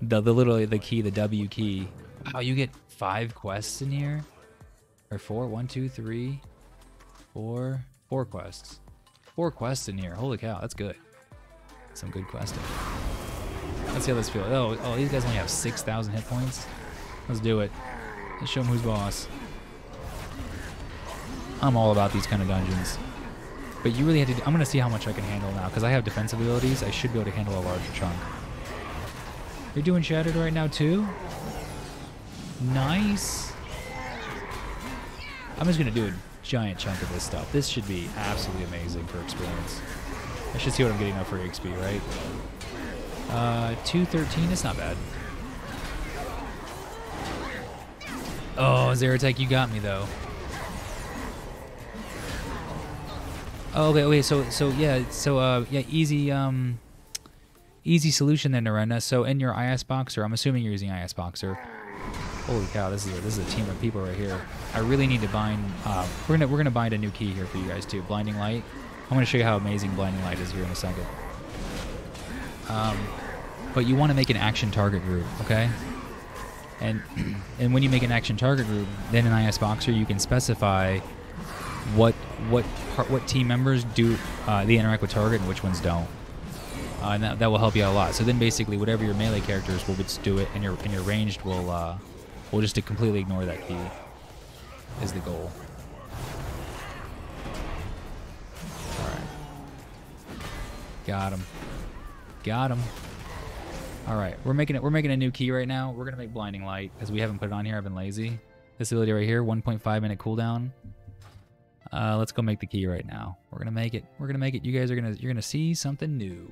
literally the key, the W key. Oh, you get 5 quests in here? Or 4? 1, 2, 3, 4. 4 quests. 4 quests in here. Holy cow, that's good. Some good questing. Let's see how this feels. Oh, these guys only have 6,000 hit points. Let's do it. Let's show them who's boss. I'm all about these kind of dungeons. But you really have to... I'm going to see how much I can handle now. Because I have defensive abilities, I should be able to handle a larger chunk. You're doing Shattered right now, too? Nice. I'm just going to do a giant chunk of this stuff. This should be absolutely amazing for experience. I should see what I'm getting now for XP, right? 213, it's not bad. Oh, Zeratek, you got me, though. Oh, okay, yeah, easy solution then, Narenda. So in your IS Boxer, I'm assuming you're using IS Boxer. Holy cow, this is a team of people right here. I really need to bind. We're gonna bind a new key here for you guys too. Blinding Light. I'm gonna show you how amazing Blinding Light is here in a second. But you want to make an action target group, okay? And when you make an action target group, then in IS Boxer you can specify what team members do they interact with target and which ones don't. And that will help you out a lot. So then basically whatever your melee characters will just do it, and your ranged will just to completely ignore that key is the goal. Alright. Got him. Alright, we're making a new key right now. We're gonna make Blinding Light, because we haven't put it on here, I've been lazy. This ability right here, 1.5 minute cooldown. Let's go make the key right now. We're gonna make it. You guys you're gonna see something new.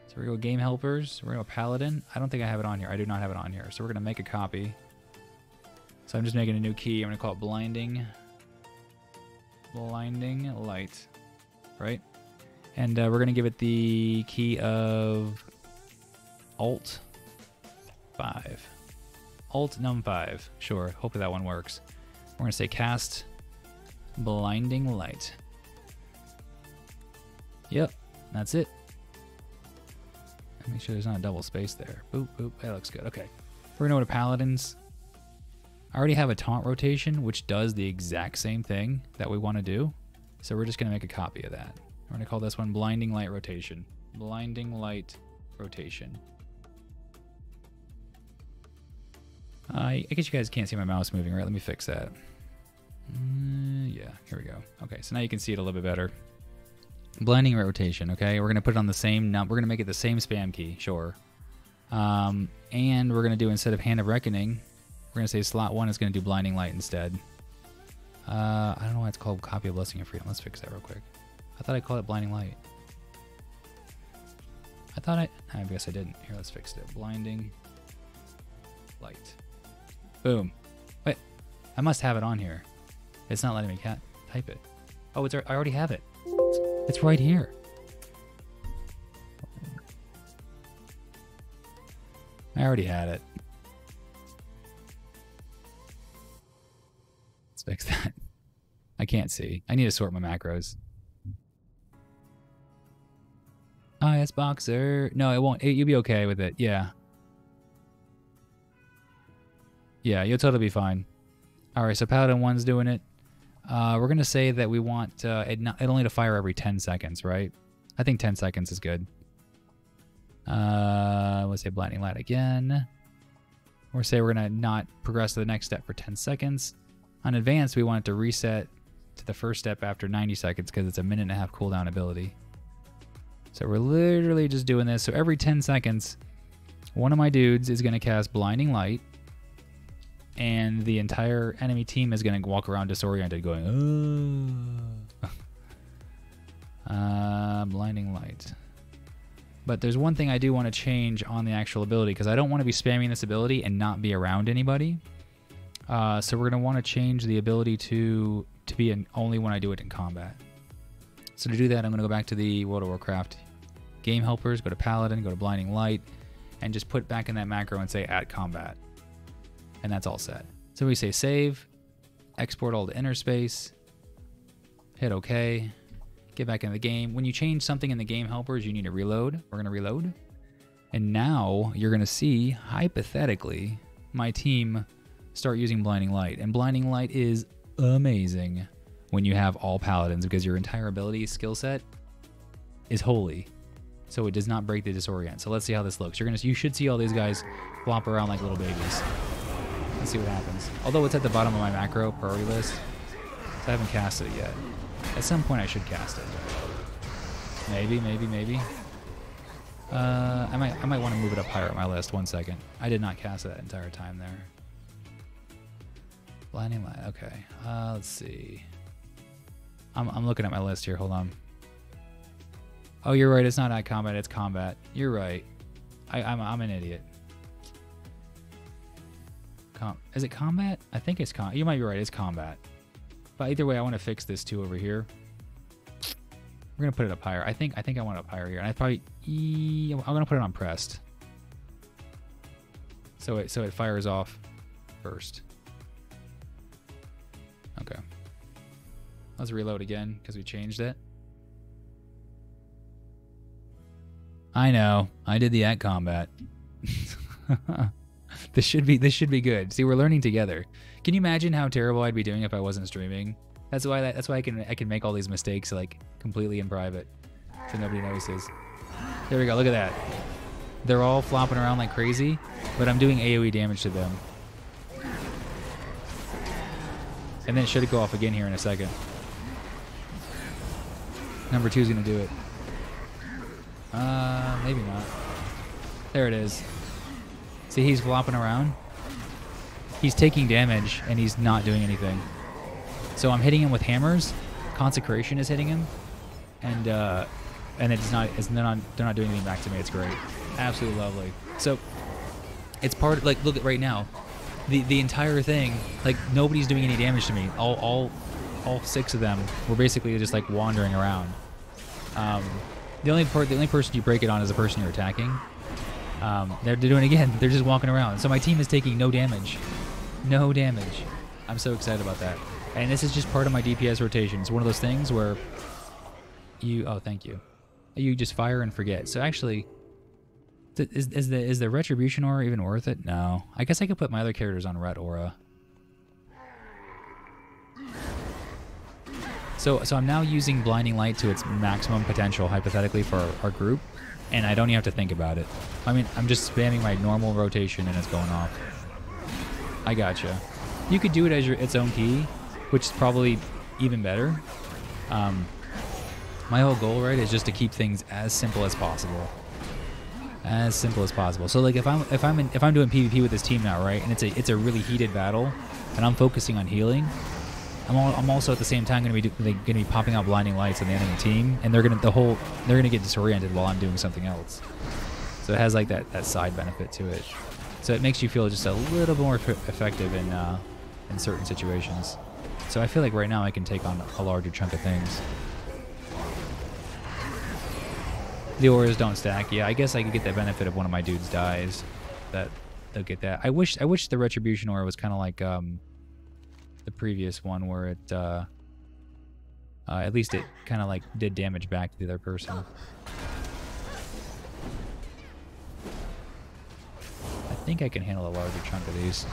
So we're gonna go Game Helpers. We're gonna go Paladin. I don't think I have it on here. I do not have it on here. So we're gonna make a copy. So I'm just making a new key. I'm gonna call it Blinding Light, right? And we're gonna give it the key of Alt 5. Alt Num 5. Sure. Hopefully that one works. We're gonna say Cast Blinding Light. Yep, that's it. Make sure there's not a double space there. Boop, boop. That looks good. Okay. We're going to go to Paladins. I already have a taunt rotation, which does the exact same thing that we want to do. So we're just going to make a copy of that. We're going to call this one Blinding Light Rotation. Blinding Light Rotation. I guess you guys can't see my mouse moving, right? Let me fix that. Yeah, here we go. Okay, so now you can see it a little bit better. Blinding Rotation, okay? We're going to put it on the same we're going to make it the same spam key, sure. And we're going to do, instead of Hand of Reckoning, we're going to say slot 1 is going to do Blinding Light instead. I don't know why it's called Copy of Blessing of Freedom. Let's fix that real quick. I thought I called it Blinding Light. I guess I didn't. Here, let's fix it. Blinding Light. Boom. Wait, I must have it on here. It's not letting me type it. Oh, I already have it. It's right here. I already had it. Let's fix that. I can't see. I need to sort my macros. IS Boxer. No, it won't. You'll be okay with it. Yeah. Yeah, you'll totally be fine. Alright, so Paladin 1's doing it. We're going to say that we want it only to fire every 10 seconds, right? I think 10 seconds is good. Let's say Blinding Light again. Or say we're going to not progress to the next step for 10 seconds. On Advanced, we want it to reset to the first step after 90 seconds because it's a 1.5-minute cooldown ability. So we're literally just doing this. So every 10 seconds, one of my dudes is going to cast Blinding Light. And the entire enemy team is going to walk around disoriented going, Blinding Light. But there's one thing I do want to change on the actual ability, because I don't want to be spamming this ability and not be around anybody. So we're going to want to change the ability to be only when I do it in combat. So to do that, I'm going to go back to the World of Warcraft Game Helpers, go to Paladin, go to Blinding Light, and just put back in that macro and say at combat. And that's all set. So we say save, export all to inner space, hit OK, get back in the game. When you change something in the game helpers, you need to reload. We're going to reload. And now you're going to see, hypothetically, my team start using Blinding Light. And Blinding Light is amazing when you have all Paladins because your entire ability skill set is holy. So it does not break the disorient. So let's see how this looks. You should see all these guys flop around like little babies. Let's see what happens. Although it's at the bottom of my macro priority list, so I haven't casted it yet. At some point I should cast it. Maybe. I might want to move it up higher on my list. 1 second. I did not cast it that entire time there. Blinding Light. Okay. Let's see. I'm looking at my list here. Hold on. Oh, you're right. It's not at combat. It's combat. You're right. I'm an idiot. Is it combat? I think it's combat. You might be right. It's combat. But either way, I want to fix this too over here. We're gonna put it up higher. I think I want it up higher here, and I'm gonna put it on pressed. So it fires off first. Okay. Let's reload again because we changed it. I know. I did the at combat. This should be good. See, we're learning together. Can you imagine how terrible I'd be doing if I wasn't streaming? That's why I can make all these mistakes like completely in private, so nobody notices. There we go. Look at that. They're all flopping around like crazy, but I'm doing AoE damage to them. And then it should go off again here in a second. Number 2 is gonna do it. Maybe not. There it is. See, he's flopping around. He's taking damage and he's not doing anything. So I'm hitting him with hammers. Consecration is hitting him, and it's not. They're not doing anything back to me. It's great, absolutely lovely. So it's part. Like, look at right now, the entire thing. Like, nobody's doing any damage to me. All 6 of them were basically just like wandering around. The only person you break it on is the person you're attacking. They're doing it again. They're just walking around. So my team is taking no damage. No damage. I'm so excited about that. And this is just part of my DPS rotation. It's one of those things where oh, thank you. You just fire and forget. So actually, is the Retribution Aura even worth it? No. I guess I could put my other characters on Ret Aura. So I'm now using Blinding Light to its maximum potential, hypothetically, for our group. And I don't even have to think about it. I mean, I'm just spamming my normal rotation and it's going off. I gotcha. You could do it as its own key, which is probably even better. My whole goal, right, is just to keep things as simple as possible. As simple as possible. So like if I'm doing PvP with this team now, right, and it's a really heated battle, and I'm focusing on healing, I'm also at the same time going to be popping out blinding lights on the enemy team, and they're gonna get disoriented while I'm doing something else. So it has like that side benefit to it. So it makes you feel just a little more effective in certain situations. So I feel like right now I can take on a larger chunk of things. The auras don't stack. Yeah, I guess I could get that benefit if one of my dudes dies. They'll get that. I wish the Retribution aura was kind of like the previous one, where it at least it kind of like did damage back to the other person. I think I can handle a larger chunk of these.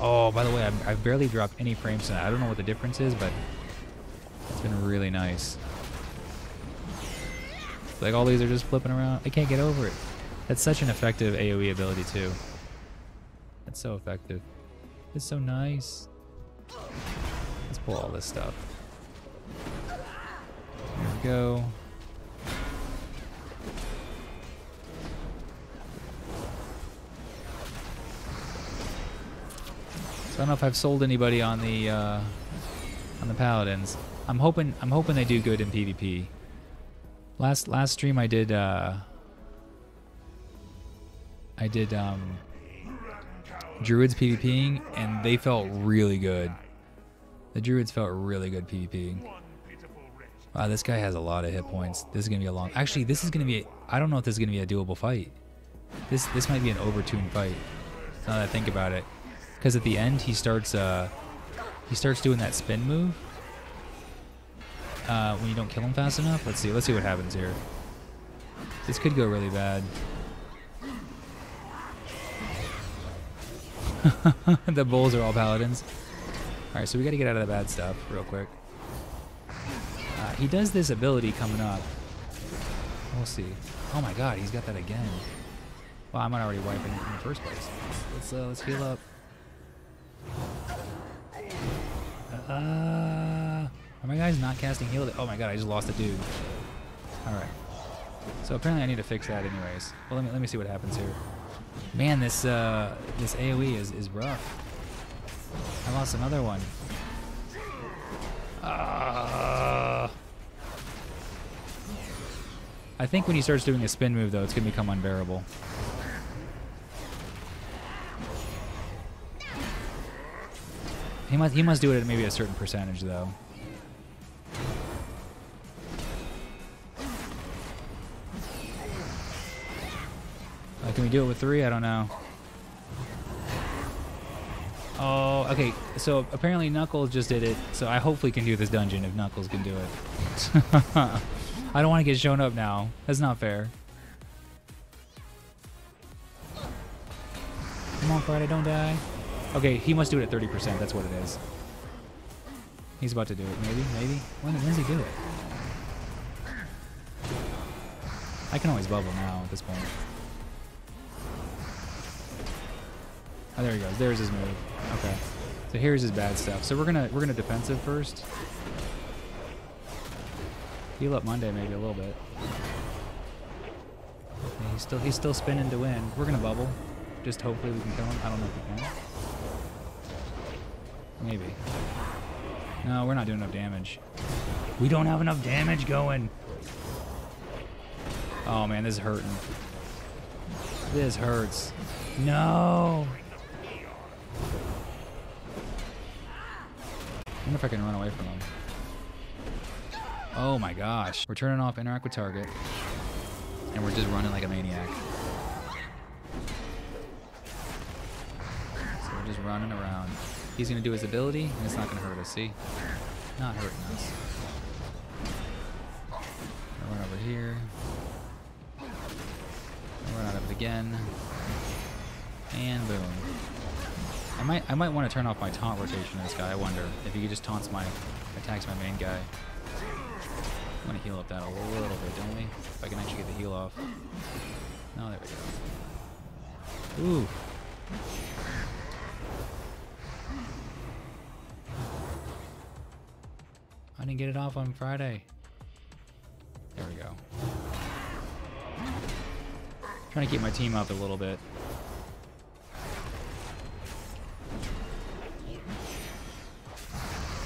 Oh, by the way, I've barely dropped any frames tonight. I don't know what the difference is, but it's been really nice. Like, all these are just flipping around. I can't get over it. That's such an effective AoE ability, too. That's so effective. It's so nice. Let's pull all this stuff. There we go. So I don't know if I've sold anybody on the Paladins. I'm hoping they do good in PvP. Last stream I did Druids PvPing, and they felt really good. The Druids felt really good PvPing. Wow, this guy has a lot of hit points. This is gonna be a long. Actually, this is gonna be. I don't know if this is gonna be a doable fight. This might be an overtuned fight. Now that I think about it, because at the end he starts doing that spin move. When you don't kill him fast enough. Let's see what happens here. This could go really bad. The bulls are all paladins. Alright, so we gotta get out of the bad stuff real quick. He does this ability coming up. We'll see. Oh my god, he's got that again. Well, I might already wipe it in the first place. Let's heal up. Are my guys not casting heal? Oh my god, I just lost a dude. Alright. So apparently I need to fix that anyways. Well, let me see what happens here. Man, this AoE is rough. I lost another one. I think when he starts doing a spin move, though, it's going to become unbearable. He must do it at maybe a certain percentage, though. Can we do it with 3? I don't know. Oh, okay. So apparently Knuckles just did it. So I hopefully can do this dungeon if Knuckles can do it. I don't want to get shown up now. That's not fair. Come on, Friday, don't die. Okay, he must do it at 30%. That's what it is. He's about to do it. Maybe. When does he do it? I can always bubble now at this point. Oh, there he goes. There's his move. Okay. So here's his bad stuff. So we're gonna defensive first. Heal up Monday maybe a little bit. Yeah, he's still spinning to win. We're gonna bubble. Just hopefully we can kill him. I don't know if we can. Maybe. No, we're not doing enough damage. We don't have enough damage going. Oh man, this is hurting. This hurts. No. I wonder if I can run away from him. Oh my gosh. We're turning off interact with target. And we're just running like a maniac. So we're just running around. He's going to do his ability, and it's not going to hurt us, see? Not hurting us. I'll run over here. I'll run out of it again. And boom. I might want to turn off my taunt rotation on this guy. I wonder if he just attacks my main guy. I'm gonna heal up that a little bit, don't we? If I can actually get the heal off. No, there we go. Ooh. I didn't get it off on Friday. There we go. Trying to keep my team up a little bit.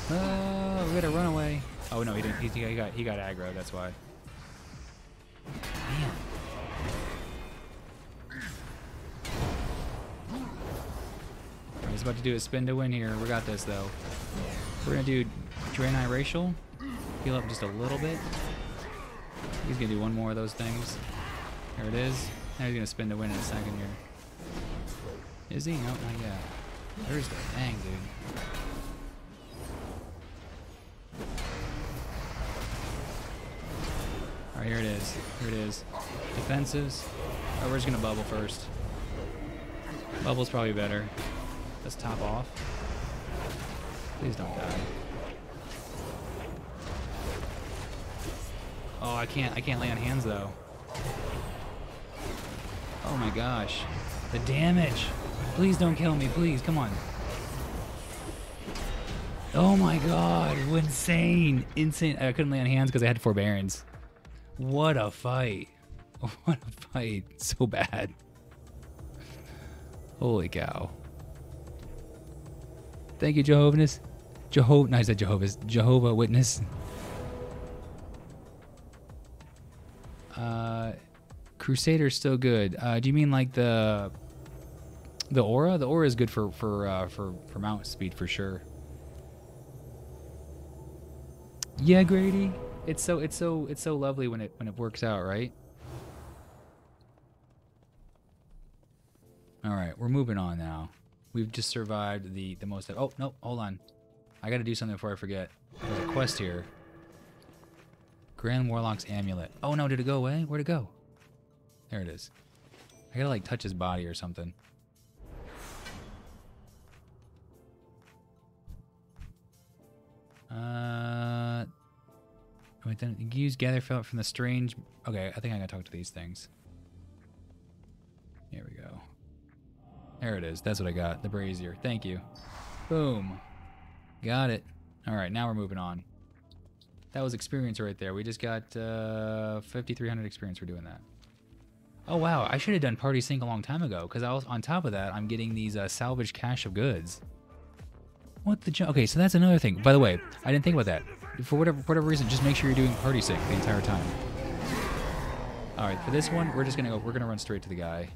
We gotta run away. Oh no, he didn't. He got aggro. That's why. Man. He's about to do a spin to win here. We got this though. We're gonna do Draenei Racial. Heal up just a little bit. He's gonna do one more of those things. There it is. Now he's gonna spin to win in a second here. Is he? No, not yet. Thursday. Dang, dude. Alright, here it is. Here it is. Defensives. Oh, we're just gonna bubble first. Bubble's probably better. Let's top off. Please don't die. Oh, I can't lay on hands though. Oh my gosh. The damage. Please don't kill me, please. Come on. Oh my god. Insane. Insane. I couldn't lay on hands because I had forbearance. What a fight. What a fight. So bad. Holy cow. Thank you, Jehovah's. No, I said Jehovah's. Jehovah Witness. Crusader's still good. Do you mean like the aura? The aura is good for mount speed for sure. Yeah, Grady. It's so lovely when it works out, right? All right, we're moving on now. We've just survived the most. Oh no, hold on. I got to do something before I forget. There's a quest here. Grand Warlock's Amulet. Oh no, did it go away? Where'd it go? There it is. I gotta like touch his body or something. Wait, then use gather felt from the strange. Okay, I think I gotta talk to these things. Here we go. There it is. That's what I got. The brazier. Thank you. Boom. Got it. All right, now we're moving on. That was experience right there. We just got 5,300 experience for doing that. Oh wow, I should have done party sync a long time ago, because I was on top of that. I'm getting these salvage cache of goods. What the okay, so that's another thing. By the way, I didn't think about that. For whatever reason, just make sure you're doing party sync the entire time. All right, for this one, we're gonna run straight to the guy.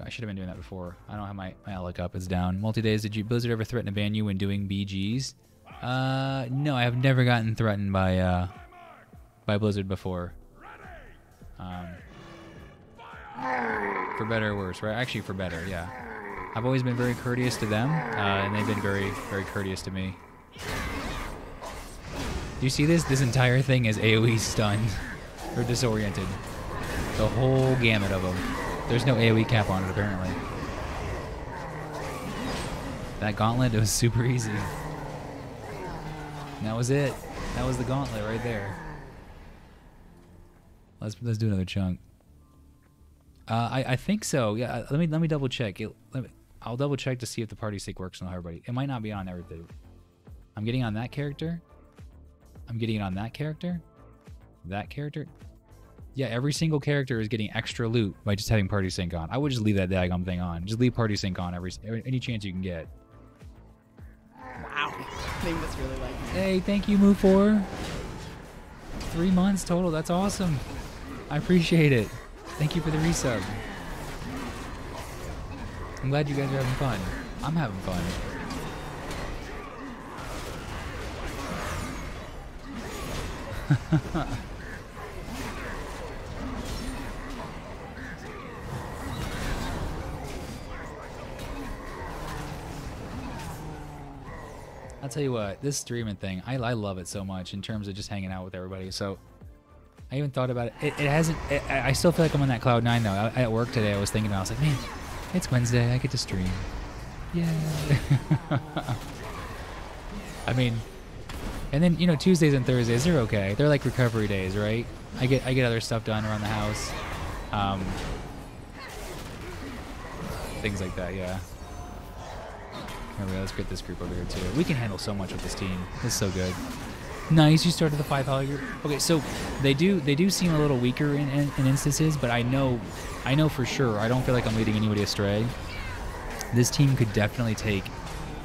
I should have been doing that before. I don't have my outlook up. It's down. Multi-days, did Blizzard ever threaten to ban you when doing BGs? No, I have never gotten threatened by Blizzard before. For better or worse, right? Actually, for better, yeah. I've always been very courteous to them, and they've been very, very courteous to me. Do you see this? This entire thing is AoE stunned or disoriented. The whole gamut of them. There's no AoE cap on it, apparently. That gauntlet, it was super easy. And that was it. That was the gauntlet right there. Let's do another chunk. I think so. Yeah. Let me double check. I'll double check to see if the party sync works on everybody. It might not be on everything. I'm getting on that character. I'm getting it on that character. That character. Yeah, every single character is getting extra loot by just having party sync on. I would just leave that daggum thing on. Just leave party sync on any chance you can get. Wow. They must really like me. Hey, thank you, Move4. 3 months total. That's awesome. I appreciate it. Thank you for the resub. I'm glad you guys are having fun. I'm having fun. I'll tell you what, this streaming thing, I love it so much in terms of just hanging out with everybody. So I even thought about it. It hasn't. I still feel like I'm on that cloud 9 though. At work today, I was thinking, I was like, man, it's Wednesday. I get to stream. Yeah. I mean, and then Tuesdays and Thursdays they're okay. They're like recovery days, right? I get other stuff done around the house, things like that. Yeah. Let's get this group over here too. We can handle so much with this team. This is so good. Nice, you started the 5 group. Okay, so they do seem a little weaker in instances, but I know for sure. I don't feel like I'm leading anybody astray. This team could definitely take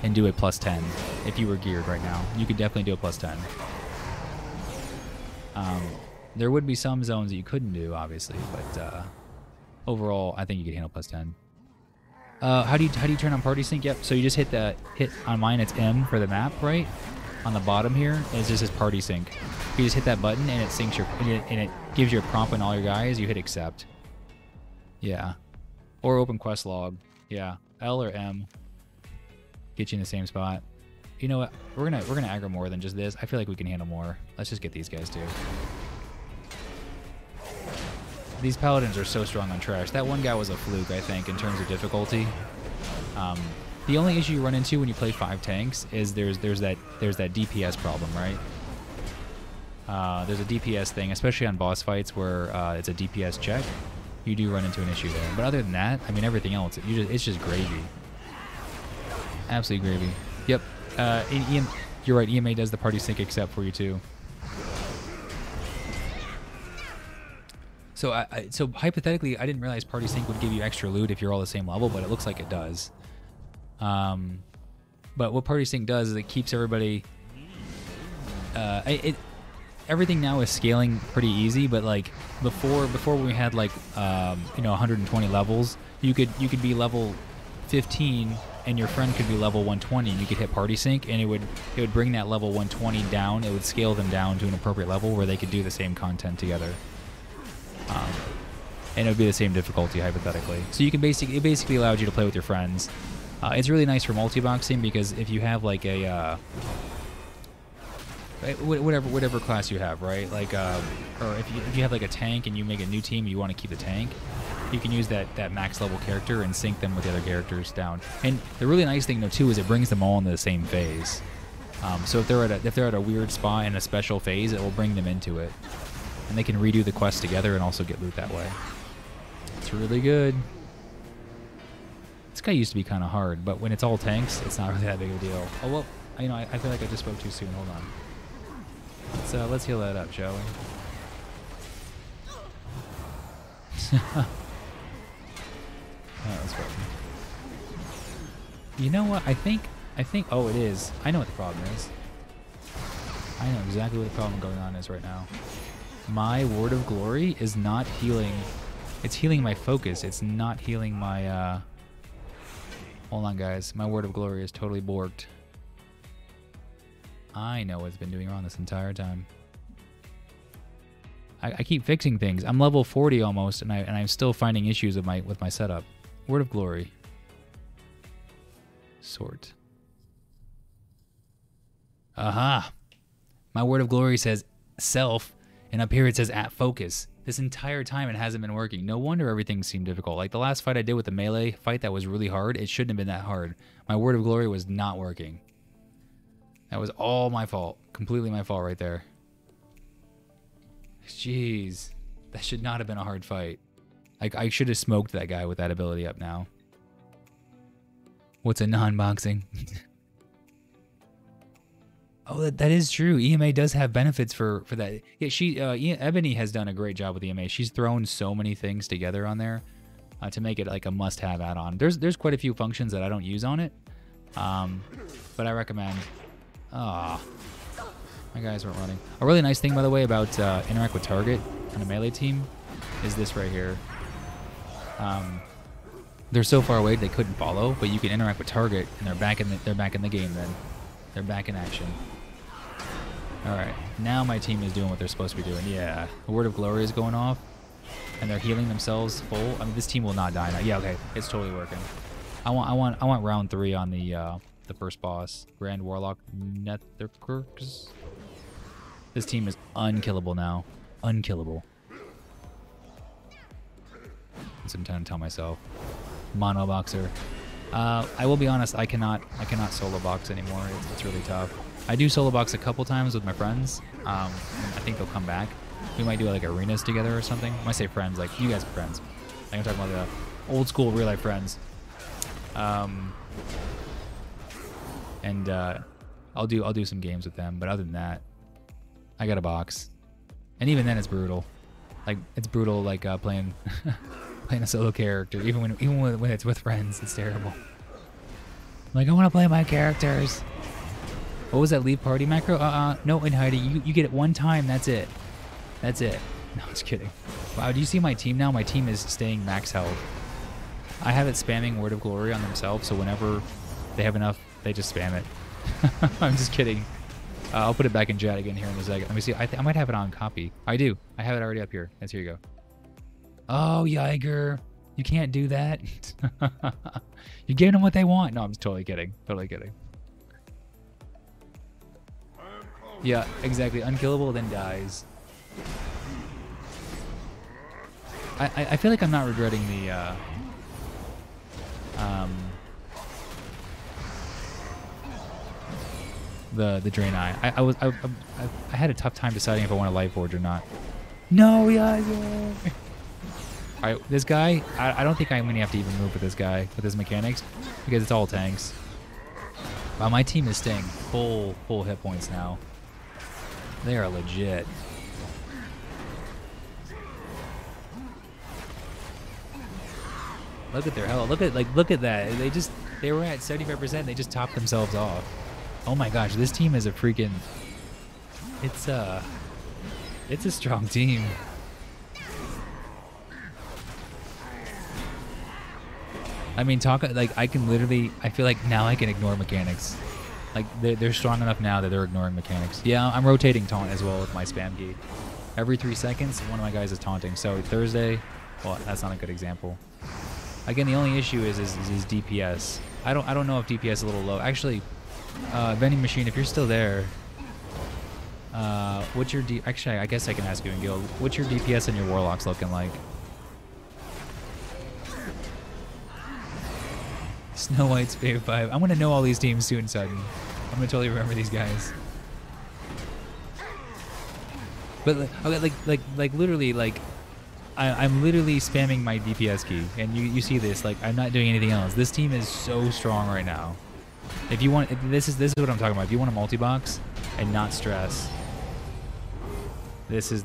and do a +10 if you were geared right now. You could definitely do a +10. There would be some zones that you couldn't do, obviously, but overall, I think you could handle +10. How do you turn on party sync? Yep. So you just hit on mine. It's M for the map, right? On the bottom here, it just says party sync. You just hit that button and it syncs and it gives you a prompt on all your guys. You hit accept. Yeah. Or open quest log. Yeah. L or M. Get you in the same spot. You know what? We're gonna aggro more than just this. I feel like we can handle more. Let's just get these guys too. These paladins are so strong on trash. That one guy was a fluke, I think, in terms of difficulty. The only issue you run into when you play 5 tanks is there's that DPS problem, right? There's a DPS thing, especially on boss fights where it's a DPS check. You do run into an issue there. But other than that, I mean, everything else, it's just gravy. Absolute gravy. Yep. You're right. EMA does the party sync accept for you too. So so hypothetically, I didn't realize party sync would give you extra loot if you're all the same level, but it looks like it does. But what party sync does is it keeps everybody. Everything now is scaling pretty easy, but like before we had like 120 levels, you could be level 15 and your friend could be level 120 and you could hit party sync and it would bring that level 120 down. It would scale them down to an appropriate level where they could do the same content together. And it would be the same difficulty hypothetically. So you can it basically allowed you to play with your friends. It's really nice for multiboxing because if you have like a whatever class you have, right? Like or if you have like a tank and you make a new team, you want to keep the tank. You can use that max level character and sync them with the other characters down. And the really nice thing though too is it brings them all into the same phase. So if they're at a weird spot in a special phase, it will bring them into it, and they can redo the quest together and also get loot that way. It's really good. This guy used to be kind of hard, but when it's all tanks, it's not really that big of a deal. Oh well, you know, I feel like I just spoke too soon. Hold on. Let's heal that up, shall we? Let's go. You know what? I think. Oh, it is. I know what the problem is. I know exactly what the problem going on is right now. My Word of Glory is not healing. It's healing my focus. It's not healing my. Hold on, guys. My Word of Glory is totally borked. I know what it's been doing wrong this entire time. I keep fixing things. I'm level 40 almost, and I'm still finding issues with my setup. Word of Glory. Sort. Aha! My Word of Glory says self, and up here it says at focus. This entire time it hasn't been working. No wonder everything seemed difficult. Like the last fight I did with the melee fight that was really hard, it shouldn't have been that hard. My Word of Glory was not working. That was all my fault. Completely my fault right there. Jeez. That should not have been a hard fight. Like, I should have smoked that guy with that ability up now. What's a non-boxing? Oh, that is true. EMA does have benefits for that. Yeah, Ebony has done a great job with EMA. She's thrown so many things together on there to make it like a must-have add-on. There's quite a few functions that I don't use on it, but I recommend. Ah, my guys weren't running. A really nice thing, by the way, about interact with target on a melee team is this right here. They're so far away they couldn't follow, but you can interact with target, and they're back in the game. Then they're back in action. All right, now my team is doing what they're supposed to be doing. Yeah, the Word of Glory is going off, and they're healing themselves full. I mean, this team will not die now. Yeah, okay, it's totally working. I want round 3 on the first boss, Grand Warlock Netherkirks. This team is unkillable now. Unkillable. That's what I'm trying to tell myself. Mono boxer. I will be honest, I cannot solo box anymore. It's really tough. I do solo box a couple times with my friends. I think they'll come back. We might do like arenas together or something. When I say friends, like you guys are friends. I'm talking about the old school real life friends. And I'll do some games with them. But other than that, I got a box, and even then it's brutal. Like it's brutal, like playing playing a solo character. Even when it's with friends, it's terrible. Like I want to play my characters. What was that leave party macro? No, in Heidi, you get it one time. That's it. That's it. No, I was kidding. Wow, do you see my team now? My team is staying max health. I have it spamming Word of Glory on themselves, so whenever they have enough, they just spam it. I'm just kidding. I'll put it back in chat again here in a second. Let me see. I might have it on copy. I do. I have it already up here. Yes, here you go. Oh, Yiger. You can't do that. You're giving them what they want. No, I'm totally kidding. Totally kidding. Yeah, exactly. Unkillable, then dies. I feel like I'm not regretting the Drain Eye. I had a tough time deciding if I want a Life Forge or not. No, yeah. Alright, this guy, I don't think I'm gonna have to even move with this guy with his mechanics because it's all tanks. Wow, my team is staying full hit points now. They are legit. Look at their health. Look at that. They were at 75%. They just topped themselves off. Oh my gosh, this team is a freaking. It's a strong team. I mean, I can literally. I feel like now I can ignore mechanics. Like they're strong enough now that they're ignoring mechanics. Yeah, I'm rotating taunt as well with my spam key. Every 3 seconds, one of my guys is taunting. So Thursday, well, that's not a good example. Again, the only issue is DPS. I don't know if DPS is a little low. Actually, vending machine, if you're still there, what's your actually, I guess I can ask you in guild. What's your DPS and your warlocks looking like? Snow White's Phase 5. I'm gonna know all these teams soon, sudden. gonna totally remember these guys. But okay, like literally, like I'm literally spamming my DPS key, and you see this. Like I'm not doing anything else. This team is so strong right now. If you want, this is what I'm talking about. If you want to multi-box and not stress, this is